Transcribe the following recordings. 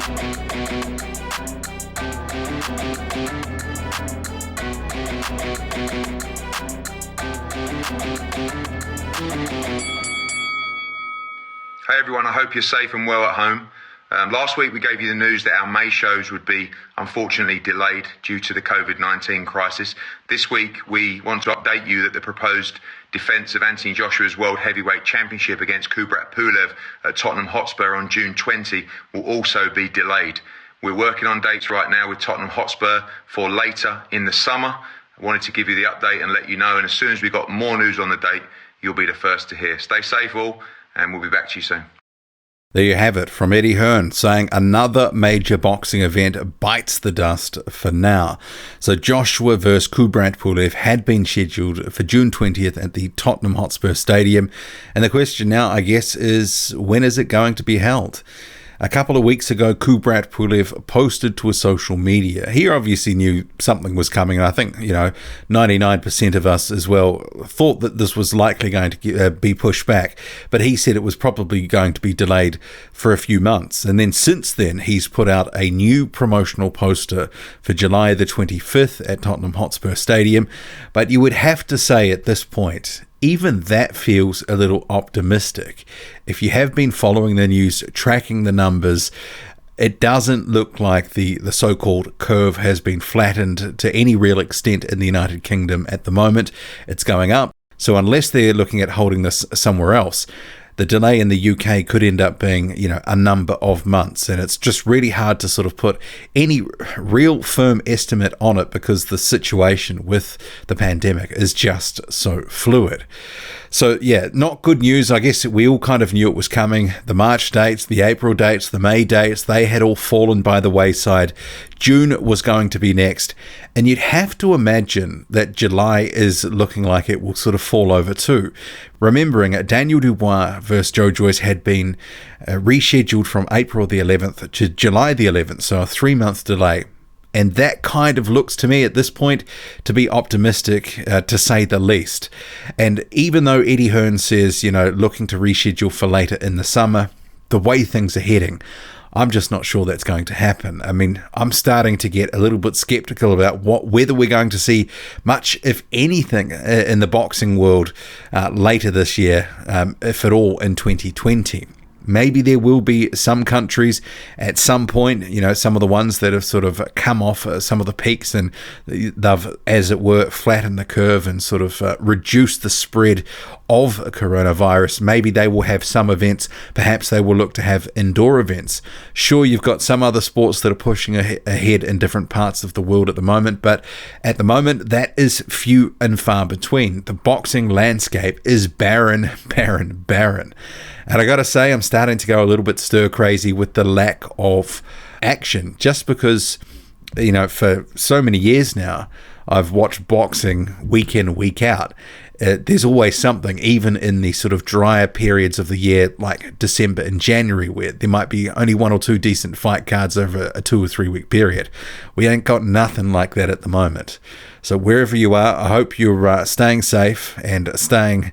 Hey everyone, I hope you're safe and well at home. Last week we gave you the news that our May shows would be unfortunately delayed due to the COVID-19 crisis. This week we want to update you that the proposed defence of Anthony Joshua's World Heavyweight Championship against Kubrat Pulev at Tottenham Hotspur on June 20 will also be delayed. We're working on dates right now with Tottenham Hotspur for later in the summer. I wanted to give you the update and let you know, and as soon as we got more news on the date, you'll be the first to hear. Stay safe all, and we'll be back to you soon. There you have it from Eddie Hearn saying another major boxing event bites the dust for now. So Joshua versus Kubrat Pulev had been scheduled for June 20th at the Tottenham Hotspur Stadium. And the question now, I guess, is when is it going to be held? A couple of weeks ago, Kubrat Pulev posted to his social media. He obviously knew something was coming. And I think, 99% of us as well thought that this was likely going to be pushed back. But he said it was probably going to be delayed for a few months. And then since then, he's put out a new promotional poster for July the 25th at Tottenham Hotspur Stadium. But you would have to say at this point, even that feels a little optimistic. If you have been following the news, tracking the numbers, it doesn't look like the so-called curve has been flattened to any real extent in the United Kingdom at the moment. It's going up. So unless they're looking at holding this somewhere else, the delay in the UK could end up being, a number of months. And it's just really hard to sort of put any real firm estimate on it because the situation with the pandemic is just so fluid. So, yeah, not good news. I guess we all kind of knew it was coming. The March dates, the April dates, the May dates, they had all fallen by the wayside. June was going to be next. And you'd have to imagine that July is looking like it will sort of fall over too. Remembering Daniel Dubois versus Joe Joyce had been rescheduled from April the 11th to July the 11th, so a 3-month delay. And that kind of looks to me at this point to be optimistic, to say the least. And even though Eddie Hearn says, looking to reschedule for later in the summer, the way things are heading, I'm just not sure that's going to happen. I mean, I'm starting to get a little bit skeptical about whether we're going to see much, if anything, in the boxing world later this year, if at all, in 2020. Maybe there will be some countries at some point, some of the ones that have sort of come off some of the peaks and they've, as it were, flattened the curve and sort of reduced the spread of coronavirus. Maybe they will have some events. Perhaps they will look to have indoor events. Sure, you've got some other sports that are pushing ahead in different parts of the world at the moment, but at the moment, that is few and far between. The boxing landscape is barren, barren, barren. And I got to say, I'm starting to go a little bit stir crazy with the lack of action, just because, for so many years now, I've watched boxing week in, week out. There's always something, even in the sort of drier periods of the year, like December and January, where there might be only 1 or 2 decent fight cards over a 2 or 3 week period. We ain't got nothing like that at the moment. So wherever you are, I hope you're staying safe and staying,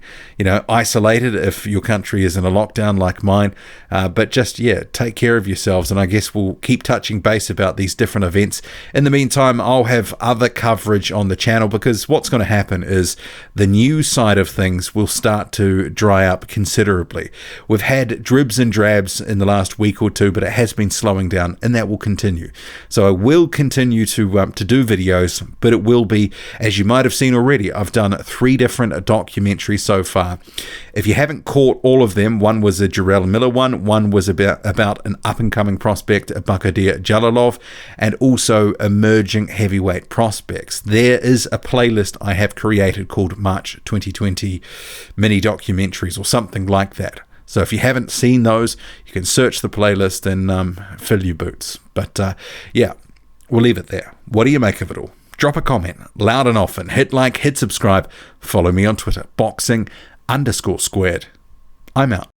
isolated if your country is in a lockdown like mine. But just, take care of yourselves. And I guess we'll keep touching base about these different events. In the meantime, I'll have other coverage on the channel because what's going to happen is the news side of things will start to dry up considerably. We've had dribs and drabs in the last week or two, but it has been slowing down and that will continue. So I will continue to do videos, but it will be, as you might have seen already, I've done 3 different documentaries so far. If you haven't caught all of them, one was a Jarrell Miller one was about an up-and-coming prospect, Bakadir Jalalov, and also emerging heavyweight prospects. There is a playlist I have created called March 2020 mini documentaries or something like that. So if you haven't seen those, you can search the playlist and fill your boots. But we'll leave it there. What do you make of it all? Drop a comment, loud and often. Hit like, hit subscribe. Follow me on Twitter, boxing_squared. I'm out.